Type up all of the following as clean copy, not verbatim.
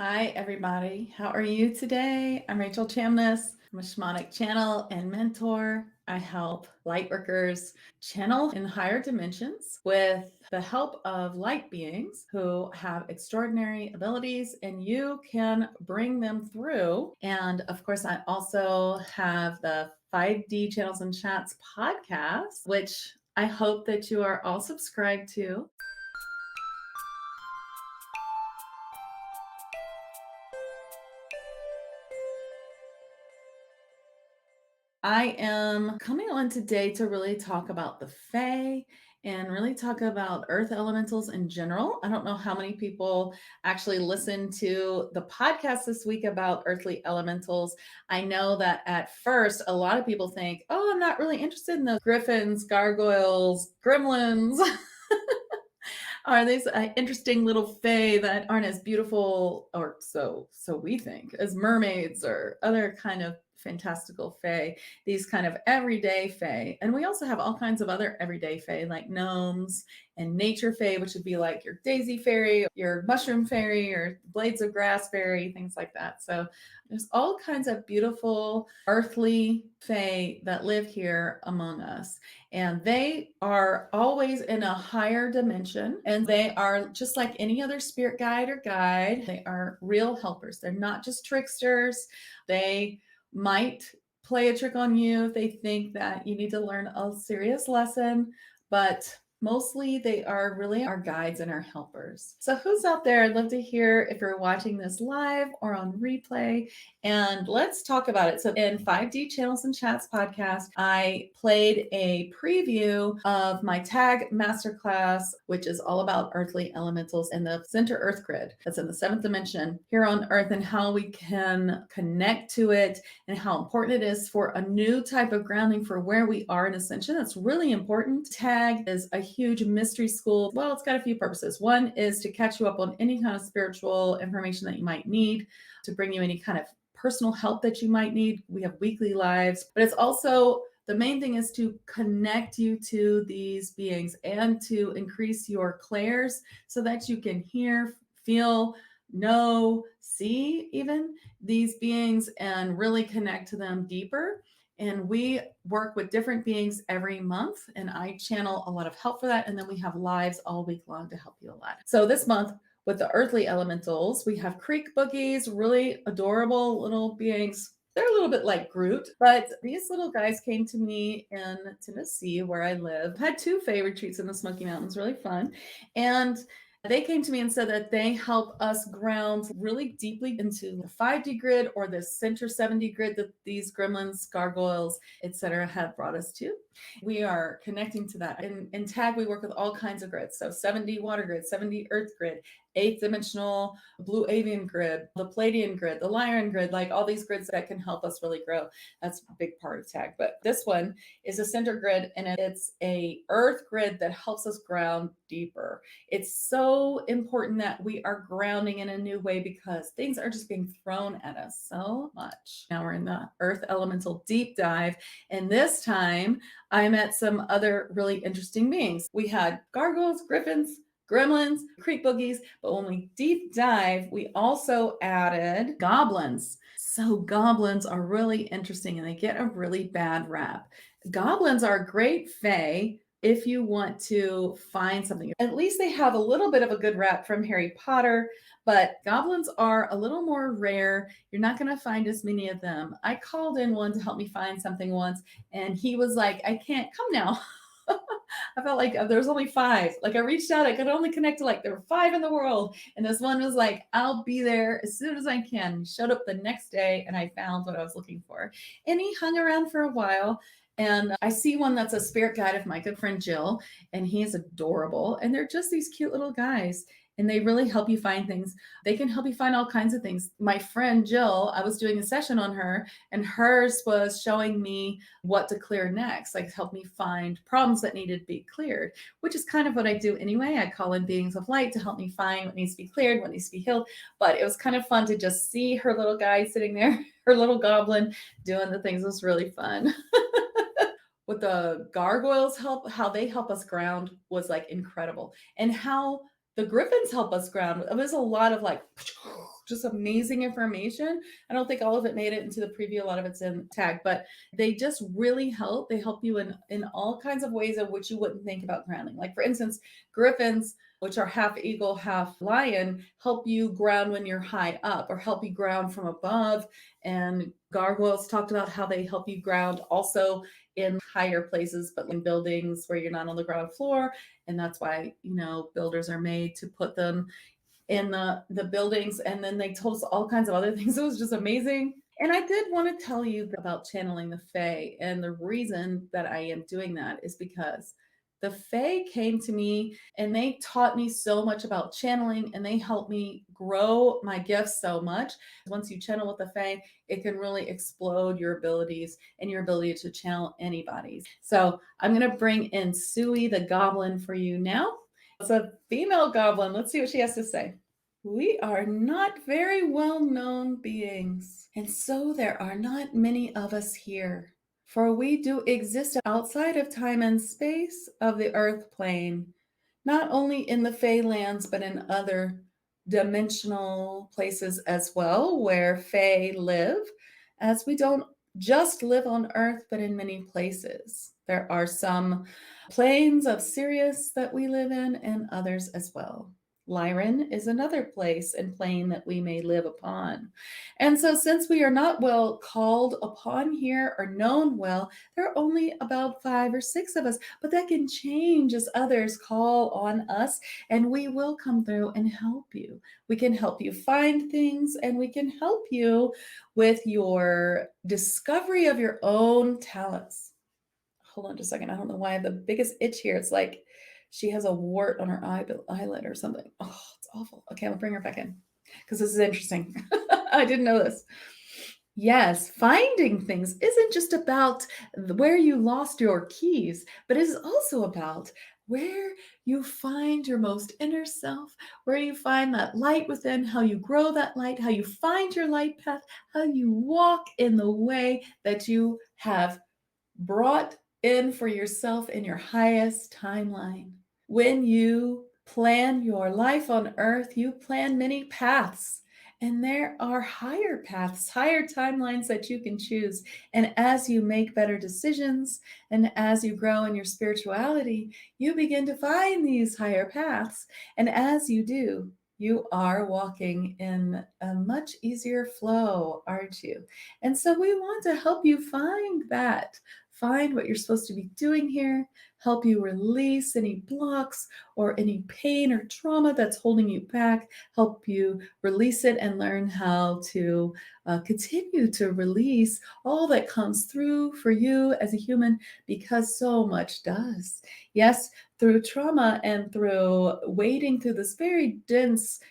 Hi, everybody. How are you today? I'm Rachel Chamness. I'm a shamanic channel and mentor. I help lightworkers channel in higher dimensions with the help of light beings who have extraordinary abilities, and you can bring them through. And of course, I also have the 5D Channels and Chats podcast, which I hope that you are all subscribed to. I am coming on today to really talk about the Fae and really talk about earth elementals in general. I don't know how many people actually listen to the podcast this week about earthly elementals. I know that at first, a lot of people think, oh, I'm not really interested in those griffins, gargoyles, gremlins. Are these interesting little fae that aren't as beautiful, or so we think, as mermaids or other kind of fantastical fae, these kind of everyday fae. And we also have all kinds of other everyday fae like gnomes and nature fae, which would be like your daisy fairy, your mushroom fairy, or blades of grass fairy, things like that. So there's all kinds of beautiful earthly fae that live here among us. And they are always in a higher dimension. And they are just like any other spirit guide or guide. They are real helpers. They're not just tricksters. They might play a trick on you if they think that you need to learn a serious lesson, but mostly they are really our guides and our helpers. So who's out there? I'd love to hear if you're watching this live or on replay, and let's talk about it. So in 5D Channels and Chats podcast, I played a preview of my TAG masterclass, which is all about earthly elementals and the center earth grid that's in the 7th dimension here on earth, and how we can connect to it, and how important it is for a new type of grounding for where we are in ascension. That's really important. TAG is a huge mystery school. Well, it's got a few purposes. One is to catch you up on any kind of spiritual information that you might need, to bring you any kind of personal help that you might need. We have weekly lives, but it's also, the main thing is to connect you to these beings and to increase your clairs so that you can hear, feel, know, see even these beings and really connect to them deeper. And we work with different beings every month, and I channel a lot of help for that. And then we have lives all week long to help you a lot. So this month, with the earthly elementals, we have creek boogies, really adorable little beings. They're a little bit like Groot, but these little guys came to me in Tennessee, where I live. Had 2 Fae retreats in the Smoky Mountains, really fun. And they came to me and said that they help us ground really deeply into the 5D grid or the center 7D grid that these gremlins, gargoyles, etc. have brought us to. We are connecting to that. In TAG, we work with all kinds of grids. So 7D water grid, 7D earth grid, 8th dimensional blue avian grid, the Palladian grid, the Lyran grid, like all these grids that can help us really grow. That's a big part of TAG. But this one is a center grid, and it's a earth grid that helps us ground deeper. It's so important that we are grounding in a new way because things are just being thrown at us so much. Now we're in the earth elemental deep dive, and this time I met some other really interesting beings. We had gargoyles, griffins, gremlins, creek boogies, but when we deep dive, we also added goblins. So goblins are really interesting, and they get a really bad rap. Goblins are great fae if you want to find something. At least they have a little bit of a good rap from Harry Potter, but goblins are a little more rare. You're not going to find as many of them. I called in one to help me find something once, and he was like, I can't come now. I felt like there was only 5. Like I reached out, I could only connect to like there were 5 in the world. And this one was like, I'll be there as soon as I can. He showed up the next day and I found what I was looking for. And he hung around for a while. And I see one that's a spirit guide of my good friend Jill, and he's adorable. And they're just these cute little guys. And they really help you find things. They can help you find all kinds of things. My friend Jill, I was doing a session on her, and hers was showing me what to clear next, like help me find problems that needed to be cleared, which is kind of what I do anyway. I call in beings of light to help me find what needs to be cleared, what needs to be healed. But it was kind of fun to just see her little guy sitting there, her little goblin doing the things. It was really fun. What the gargoyles help, how they help us ground was like incredible. And how the griffins help us ground. There's a lot of like just amazing information. I don't think all of it made it into the preview. A lot of it's in tag, but they just really help. They help you in all kinds of ways of which you wouldn't think about grounding. Like for instance, griffins, which are half eagle, half lion, help you ground when you're high up or help you ground from above. And gargoyles talked about how they help you ground also in higher places, but in buildings where you're not on the ground floor. And that's why, builders are made to put them in the buildings. And then they told us all kinds of other things. It was just amazing. And I did want to tell you about channeling the Fae. And the reason that I am doing that is because the Fae came to me and they taught me so much about channeling and they helped me grow my gifts so much. Once you channel with the Fae, it can really explode your abilities and your ability to channel anybody's. So I'm going to bring in Suey the Goblin for you now. It's a female goblin. Let's see what she has to say. We are not very well-known beings, and so there are not many of us here. For we do exist outside of time and space of the earth plane, not only in the Fey lands, but in other dimensional places as well, where Fey live, as we don't just live on earth, but in many places. There are some planes of Sirius that we live in and others as well. Lyran is another place and plane that we may live upon. And so since we are not well called upon here or known well, there are only about 5 or 6 of us, but that can change as others call on us, and we will come through and help you. We can help you find things, and we can help you with your discovery of your own talents. Hold on just a second. I don't know why I have the biggest itch here. It's like she has a wart on her eyelid or something. Oh, it's awful. Okay, I'll bring her back in because this is interesting. I didn't know this. Yes, finding things isn't just about where you lost your keys, but it is also about where you find your most inner self, where you find that light within, how you grow that light, how you find your light path, how you walk in the way that you have brought in for yourself in your highest timeline. When you plan your life on earth, you plan many paths. And there are higher paths, higher timelines that you can choose. And as you make better decisions and as you grow in your spirituality, you begin to find these higher paths. And as you do, you are walking in a much easier flow, aren't you? And so we want to help you find that. Find what you're supposed to be doing here, help you release any blocks or any pain or trauma that's holding you back, help you release it and learn how to continue to release all that comes through for you as a human, because so much does. Yes, through trauma and through wading through this very dense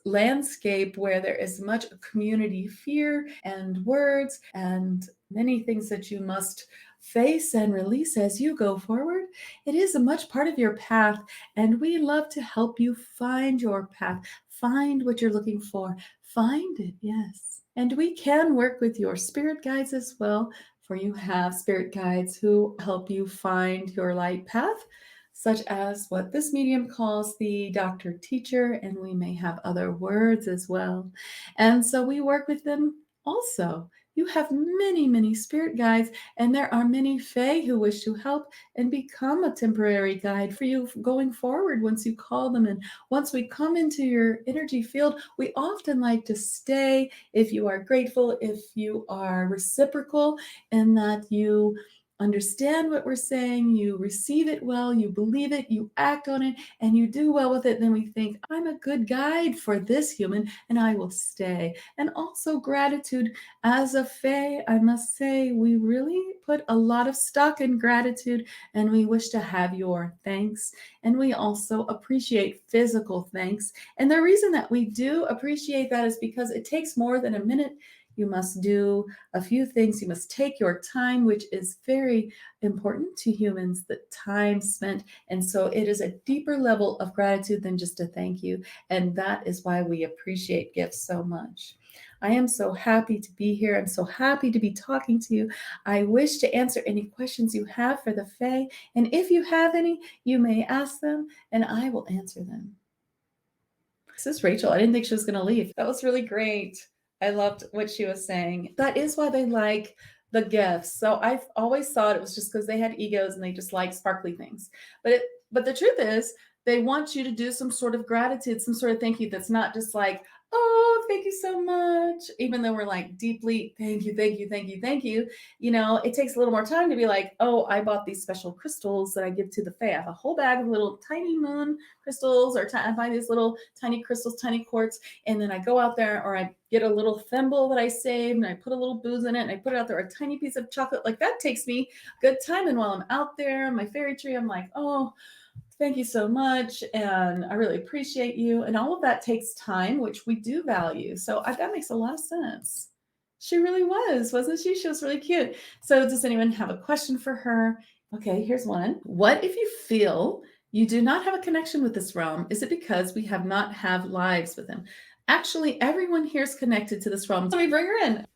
landscape where there is much community fear and words and many things that you must face and release as you go forward. It is a much part of your path, and we love to help you find your path, find what you're looking for, find it, yes. And we can work with your spirit guides as well, for you have spirit guides who help you find your light path, such as what this medium calls the doctor teacher, and we may have other words as well. And so we work with them also. You have many, many spirit guides, and there are many Fae who wish to help and become a temporary guide for you going forward once you call them. And once we come into your energy field, we often like to stay if you are grateful, if you are reciprocal, and that you understand what we're saying, you receive it well, you believe it, you act on it, and you do well with it. Then we think, I'm a good guide for this human, and I will stay. And also gratitude. As a Fae, I must say, we really put a lot of stock in gratitude, and we wish to have your thanks. And we also appreciate physical thanks. And the reason that we do appreciate that is because it takes more than a minute. You must do a few things. You must take your time, which is very important to humans, the time spent. And so it is a deeper level of gratitude than just a thank you. And that is why we appreciate gifts so much. I am so happy to be here. I'm so happy to be talking to you. I wish to answer any questions you have for the Fae. And if you have any, you may ask them and I will answer them. This is Rachel. I didn't think she was going to leave. That was really great. I loved what she was saying. That is why they like the gifts. So I've always thought it was just because they had egos and they just like sparkly things. But the truth is, they want you to do some sort of gratitude, some sort of thank you that's not just like, oh, thank you so much. Even though we're like deeply, thank you, thank you, thank you, thank you. You know, it takes a little more time to be like, oh, I bought these special crystals that I give to the Fae. I have a whole bag of little tiny moon crystals, or I buy these little tiny crystals, tiny quartz, and then I go out there, or I get a little thimble that I saved and I put a little booze in it and I put it out there, a tiny piece of chocolate. Like that takes me good time. And while I'm out there, my fairy tree, I'm like, oh, thank you so much. And I really appreciate you. And all of that takes time, which we do value. So that makes a lot of sense. She really was, wasn't she? She was really cute. So does anyone have a question for her? Okay, here's one. What if you feel you do not have a connection with this realm? Is it because we have not have lives with him? Actually, everyone here is connected to this realm. Let me bring her in.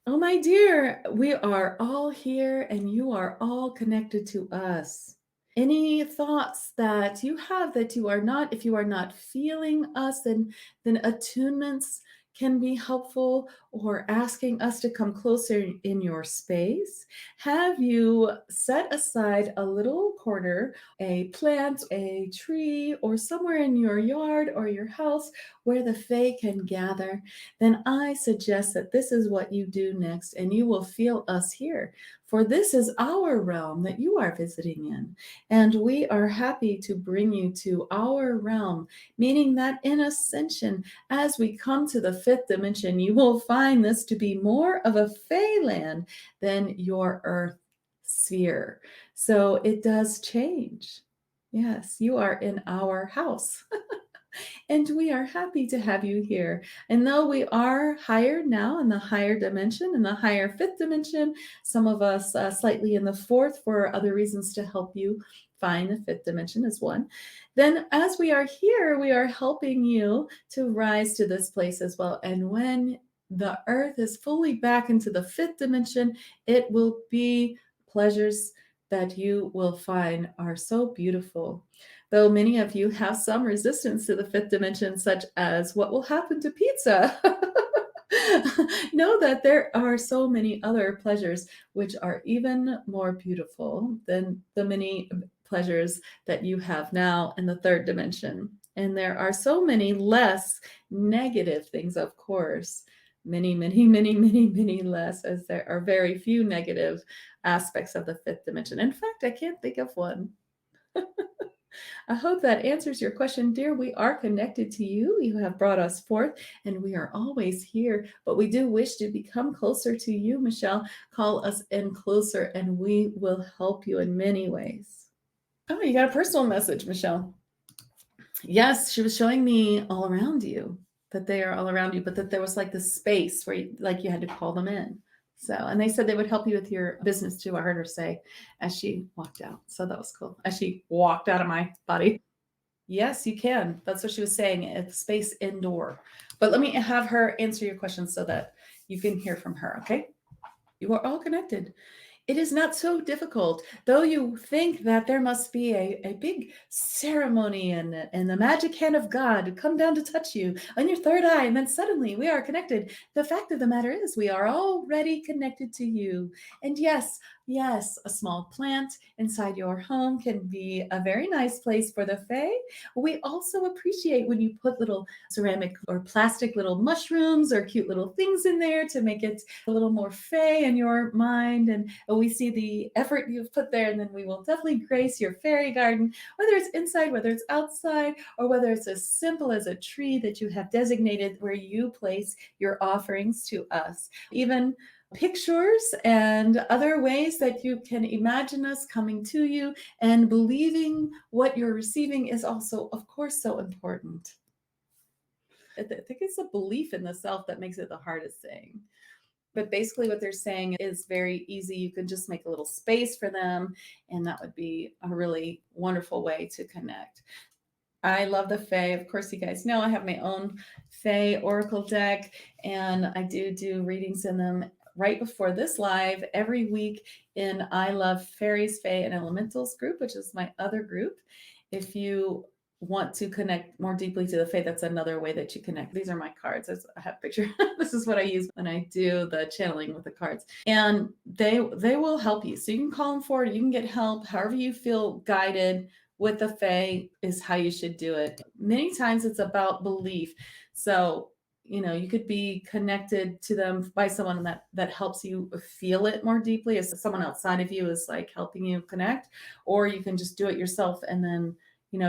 Oh, my dear, we are all here and you are all connected to us. Any thoughts that you have that you are not, if you are not feeling us, then attunements can be helpful, or asking us to come closer in your space. Have you set aside a little corner, a plant, a tree, or somewhere in your yard or your house where the Fae can gather? Then I suggest that this is what you do next, and you will feel us here. For this is our realm that you are visiting in. And we are happy to bring you to our realm, meaning that in ascension, as we come to the fifth dimension, you will find this to be more of a Fey land than your earth sphere. So it does change. Yes, you are in our house. And we are happy to have you here. And though we are higher now in the higher dimension, in the higher fifth dimension, some of us slightly in the fourth for other reasons to help you find the fifth dimension as one, then as we are here, we are helping you to rise to this place as well. And when the earth is fully back into the fifth dimension, it will be pleasures that you will find are so beautiful. Though many of you have some resistance to the fifth dimension, such as what will happen to pizza. Know that there are so many other pleasures which are even more beautiful than the many pleasures that you have now in the third dimension. And there are so many less negative things, of course. Many, many, many, many, many less, as there are very few negative aspects of the fifth dimension. In fact, I can't think of one. I hope that answers your question, dear. We are connected to you. You have brought us forth, and we are always here. But we do wish to become closer to you, Michelle. Call us in closer, and we will help you in many ways. Oh, you got a personal message, Michelle. Yes, she was showing me all around you, that they are all around you, but that there was like this space where you had to call them in. So, and they said they would help you with your business too. I heard her say as she walked out. So that was cool. As she walked out of my body. Yes, you can. That's what she was saying. It's space indoor. But let me have her answer your questions so that you can hear from her. Okay. You are all connected. It is not so difficult, though you think that there must be a big ceremony and the magic hand of God come down to touch you on your third eye, and then suddenly we are connected. The fact of the matter is we are already connected to you. And yes, a small plant inside your home can be a very nice place for the Fae. We also appreciate when you put little ceramic or plastic little mushrooms or cute little things in there to make it a little more Fae in your mind. And we see the effort you've put there, and then we will definitely grace your fairy garden, whether it's inside, whether it's outside, or whether it's as simple as a tree that you have designated where you place your offerings to us. Even pictures and other ways that you can imagine us coming to you and believing what you're receiving is also, of course, so important. I think it's a belief in the self that makes it the hardest thing. But basically what they're saying is very easy. You can just make a little space for them, and that would be a really wonderful way to connect. I love the Fae. Of course, you guys know I have my own Fae Oracle deck, and I do readings in them right before this live every week in I Love Fairies, Fae, and Elementals group, which is my other group. If you want to connect more deeply to the faith, that's another way that you connect. These are my cards. I have a picture. This is what I use when I do the channeling with the cards. And they will help you. So you can call them forward, you can get help, however you feel guided with the fae is how you should do it. Many times it's about belief. So you could be connected to them by someone that helps you feel it more deeply, as someone outside of you is like helping you connect, or you can just do it yourself and then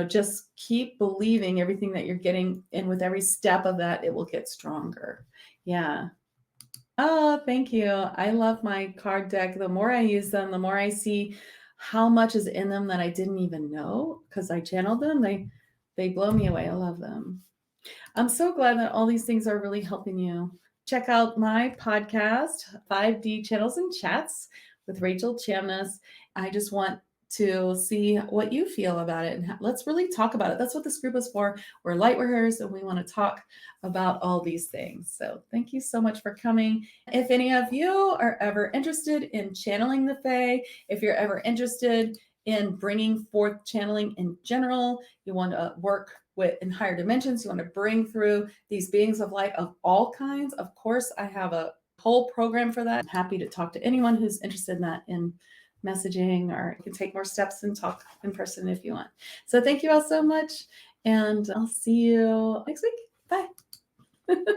just keep believing everything that you're getting. And with every step of that, it will get stronger. Yeah. Oh, thank you. I love my card deck. The more I use them, the more I see how much is in them that I didn't even know because I channeled them. They blow me away. I love them. I'm so glad that all these things are really helping you. Check out my podcast, 5D Channels and Chats with Rachel Chamness. I just want to see what you feel about it, and let's really talk about it. That's what this group is for. We're lightworkers and we want to talk about all these things. So thank you so much for coming. If any of you are ever interested in channeling the Fae, if you're ever interested in bringing forth channeling in general, you want to work in higher dimensions, you want to bring through these beings of light of all kinds, of course, I have a whole program for that. I'm happy to talk to anyone who's interested in that in messaging, or you can take more steps and talk in person if you want. So thank you all so much, and I'll see you next week. Bye.